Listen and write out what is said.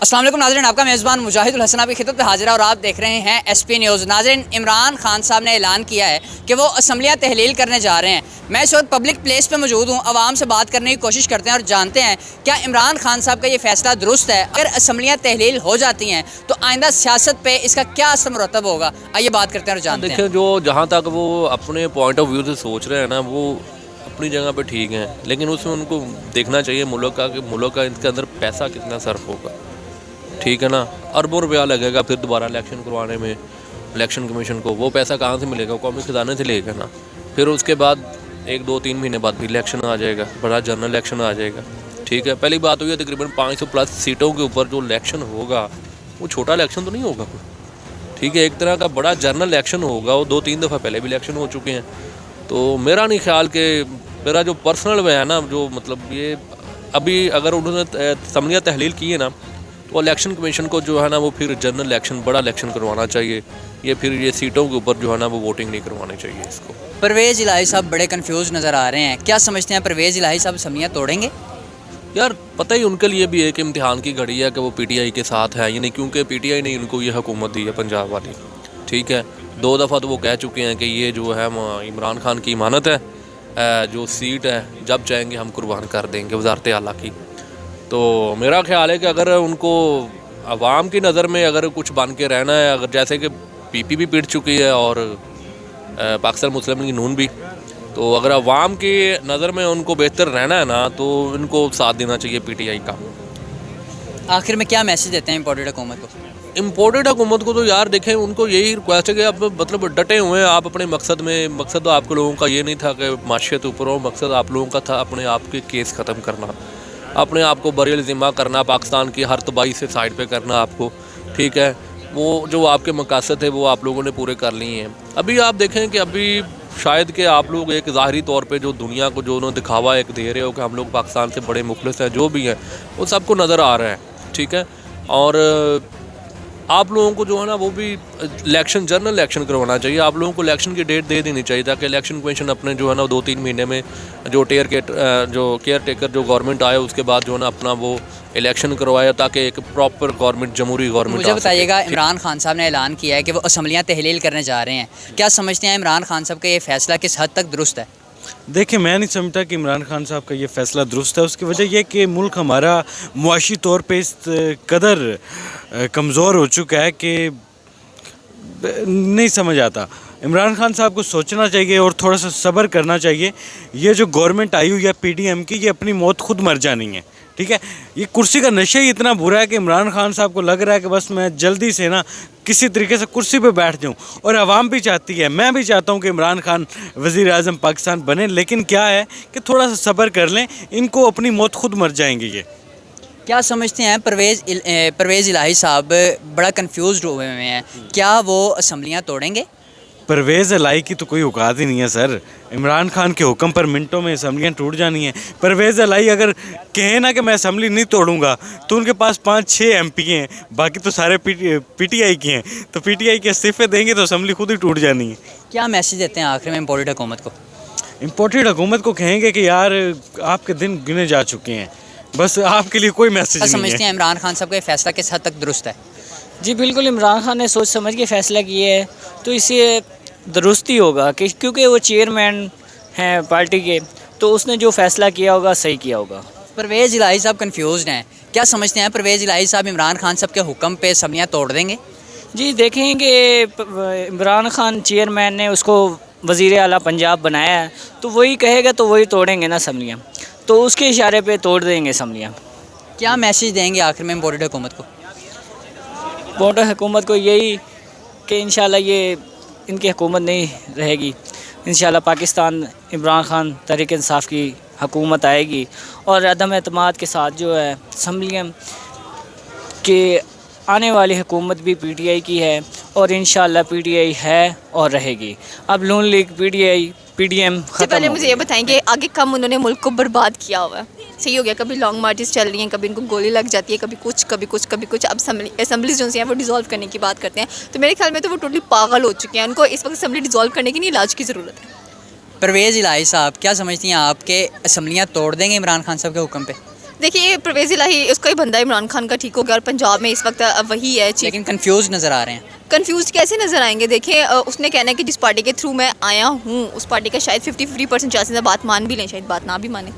अस्सलाम वालेकुम नाज़रीन, आपका मेज़बान मुजाहिदुल हसन आपकी खिदमत में हाजिर है और आप देख रहे हैं SP न्यूज़। नाज़रीन, इमरान खान साहब ने ऐलान किया है कि वो असम्बलियाँ तहलील करने जा रहे हैं। मैं इस वक्त पब्लिक प्लेस पे मौजूद हूँ, आवाम से बात करने की कोशिश करते हैं और जानते हैं क्या इमरान खान साहब का ये फ़ैसला दुरुस्त है। अगर असम्बलियाँ तहलील हो जाती हैं तो आइंदा सियासत पर इसका क्या असर मुरतब होगा, आइए बात करते हैं और जानते हैं। देखिए, जो जहाँ तक वो अपने पॉइंट ऑफ व्यू से सोच रहे हैं ना, वो अपनी जगह पे ठीक है, लेकिन उसमें उनको देखना चाहिए मुल्क का इसके अंदर पैसा कितना सर्फ होगा। ठीक है ना, अरबों रुपया लगेगा फिर दोबारा इलेक्शन करवाने में इलेक्शन कमीशन को। वो पैसा कहाँ से मिलेगा? कौमी खजाने से लेगा ना। फिर उसके बाद 1-2-3 महीने बाद फिर इलेक्शन आ जाएगा, बड़ा जनरल इलेक्शन आ जाएगा। ठीक है, पहली बात हुई है तकरीबन 500 प्लस सीटों के ऊपर जो इलेक्शन होगा वो छोटा इलेक्शन तो नहीं होगा कोई। ठीक है, एक तरह का बड़ा जनरल इलेक्शन होगा। वो 2-3 दफ़ा पहले भी इलेक्शन हो चुके हैं। तो मेरा नहीं ख्याल कि मेरा जो पर्सनल वे है ना, जो मतलब ये अभी अगर उन्होंने असम्बलियाँ तहलील की है ना, तो इलेक्शन कमीशन को जो है ना वो फिर जनरल इलेक्शन बड़ा इलेक्शन करवाना चाहिए। ये फिर ये सीटों के ऊपर जो है ना वो वोटिंग नहीं करवानी चाहिए इसको। परवेज़ इलाही साहब बड़े कंफ्यूज नज़र आ रहे हैं, क्या समझते हैं परवेज़ इलाही साहब असम्बलियाँ तोड़ेंगे? यार, पता ही उनके लिए भी एक इम्तिहान की घड़ी है कि वो PTI के साथ है, यानी क्योंकि PTI ने उनको ये हुकूमत दी है पंजाब वाली। ठीक है, 2 दफ़ा तो वो कह चुके हैं कि ये जो है इमरान खान की इमानत है, जो सीट है जब चाहेंगे हम कुर्बान कर देंगे वज़ारत आला की। तो मेरा ख्याल है कि अगर उनको अवाम की नज़र में अगर कुछ बन के रहना है, अगर जैसे कि PP भी पिट चुकी है और पाकिस्तान मुस्लिम लीग नून भी, तो अगर अवाम की नज़र में उनको बेहतर रहना है ना, तो इनको साथ देना चाहिए PTI का। आखिर में क्या मैसेज देते हैं इम्पोर्टेड हुकूमत को? इम्पोर्टेड हुकूमत को तो यार देखें, उनको यही रिक्वेस्ट है कि आप मतलब डटे हुए हैं आप अपने मकसद में। मकसद तो आप लोगों का ये नहीं था कि माशियत ऊपर हो, मकसद आप लोगों का था अपने आप के केस ख़त्म करना, अपने आप को बरियल ज़िम्मा करना, पाकिस्तान की हर तबाही से साइड पे करना आपको। ठीक है, वो जो आपके मकासद थे वो आप लोगों ने पूरे कर लिए हैं। अभी आप देखें कि अभी शायद कि आप लोग एक ज़ाहरी तौर पे जो दुनिया को जो उन्होंने दिखावा एक दे रहे हो कि हम लोग पाकिस्तान से बड़े मुखलिस हैं, जो भी हैं वो सबको नज़र आ रहा है। ठीक है, और आप लोगों को जो है ना वो भी इलेक्शन जनरल इलेक्शन करवाना चाहिए। आप लोगों को इलेक्शन की डेट दे देनी चाहिए ताकि इलेक्शन कमीशन अपने जो है ना 2-3 महीने में जो केयर टेकर जो गवर्नमेंट आए उसके बाद जो है ना अपना वो इलेक्शन करवाया, ताकि एक प्रॉपर गवर्नमेंट जमहूरी गवर्नमेंट। मुझे बताइएगा, इमरान खान साहब ने ऐलान किया है कि वो असम्बलियाँ तहलील करने जा रहे हैं, क्या समझते हैं इमरान खान साहब का ये फ़ैसला किस हद तक दुरुस्त है? देखिए, मैं नहीं समझता कि इमरान खान साहब का ये फ़ैसला दुरुस्त है। उसकी वजह यह कि मुल्क हमारा मुआशी तौर पे इस कदर कमज़ोर हो चुका है कि नहीं समझ आता। इमरान खान साहब को सोचना चाहिए और थोड़ा सा सब्र करना चाहिए। ये जो गवर्नमेंट आई हुई है PDM की, ये अपनी मौत खुद मर जानी है। ठीक है, ये कुर्सी का नशा ही इतना बुरा है कि इमरान खान साहब को लग रहा है कि बस मैं जल्दी से ना किसी तरीके से कुर्सी पे बैठ जाऊं। और आवाम भी चाहती है, मैं भी चाहता हूं कि इमरान खान वज़ीर आज़म पाकिस्तान बने, लेकिन क्या है कि थोड़ा सा सब्र कर लें, इनको अपनी मौत खुद मर जाएंगे। ये क्या समझते हैं परवेज़ इलाही साहब बड़ा कंफ्यूज हुए हुए हैं, क्या वो असम्बलियाँ तोड़ेंगे? परवेज़ इलाही की तो कोई औकात ही नहीं है सर। इमरान खान के हुक्म पर मिनटों में असम्बलियाँ टूट जानी हैं। परवेज़ इलाही अगर कहे ना कि मैं असम्बली नहीं तोड़ूंगा, तो उनके पास 5-6 MP हैं, बाकी तो सारे PTI के हैं। तो PTI के इस्तीफे देंगे तो असम्बली खुद ही टूट जानी है। क्या मैसेज देते हैं आखिर में इम्पोर्टेड हुकूमत को? इम्पोर्टेड हुकूमत को कहेंगे कि यार आपके दिन गिने जा चुके हैं, बस आपके लिए कोई मैसेज नहीं है। समझते हैं इमरान खान साहब का ये फ़ैसला किस हद तक दुरुस्त है? जी बिल्कुल, इमरान खान ने सोच समझ के फ़ैसला किया है तो इसे दुरुस्त ही होगा कि क्योंकि वो चेयरमैन हैं पार्टी के, तो उसने जो फ़ैसला किया होगा सही किया होगा। परवेज़ इलाही साहब कंफ्यूज हैं, क्या समझते हैं परवेज़ इलाही साहब इमरान खान साहब के हुक्म पे असम्बलियाँ तोड़ देंगे? जी देखें कि इमरान खान चेयरमैन ने उसको वज़ीर आला पंजाब बनाया है, तो वही कहेगा तो वही तोड़ेंगे ना असम्बलियाँ, तो उसके इशारे पे तोड़ देंगे असम्बलियाँ। क्या मैसेज देंगे आखिर में इम्पोर्टेड हुकूमत को? इम्पोर्टेड हुकूमत को यही कि इंशाल्लाह ये इनकी हुकूमत नहीं रहेगी, इंशाल्लाह पाकिस्तान इमरान खान तहरीक इंसाफ की हुकूमत आएगी और अदम एतमाद के साथ जो है असम्बलियाँ के आने वाली हुकूमत भी PTI की है और इंशाल्लाह PTI है और रहेगी। अब नून लीग PDM ख़त्म। पहले मुझे ये बताएं कि आगे कम उन्होंने मुल्क को बर्बाद किया हुआ है, सही हो गया, कभी लॉन्ग मार्चेस चल रही हैं, कभी इनको गोली लग जाती है, कभी कुछ। अब असम्बलीज जो हैं वो डिज़ोल्व करने की बात करते हैं, तो मेरे ख्याल में तो वो टोटली पागल हो चुके हैं। उनको इस वक्त असम्बली डिज़ोल्व करने की नहीं, इलाज की ज़रूरत है। परवेज़ इलाही साहब, क्या समझती हैं आप कि असम्बलियाँ तोड़ देंगे इमरान खान साहब के हुक्म पे? देखिए परवेज़ इलाही उसका ही बंदा इमरान खान का ठीक हो गया और पंजाब में इस वक्त वही है चीफ। लेकिन कंफ्यूज नज़र आ रहे हैं। कंफ्यूज कैसे नजर आएंगे? देखिए उसने कहना है कि जिस पार्टी के थ्रू मैं आया हूँ उस पार्टी का शायद 50-50% चांसेस है बात मान भी लें, शायद बात ना भी माने।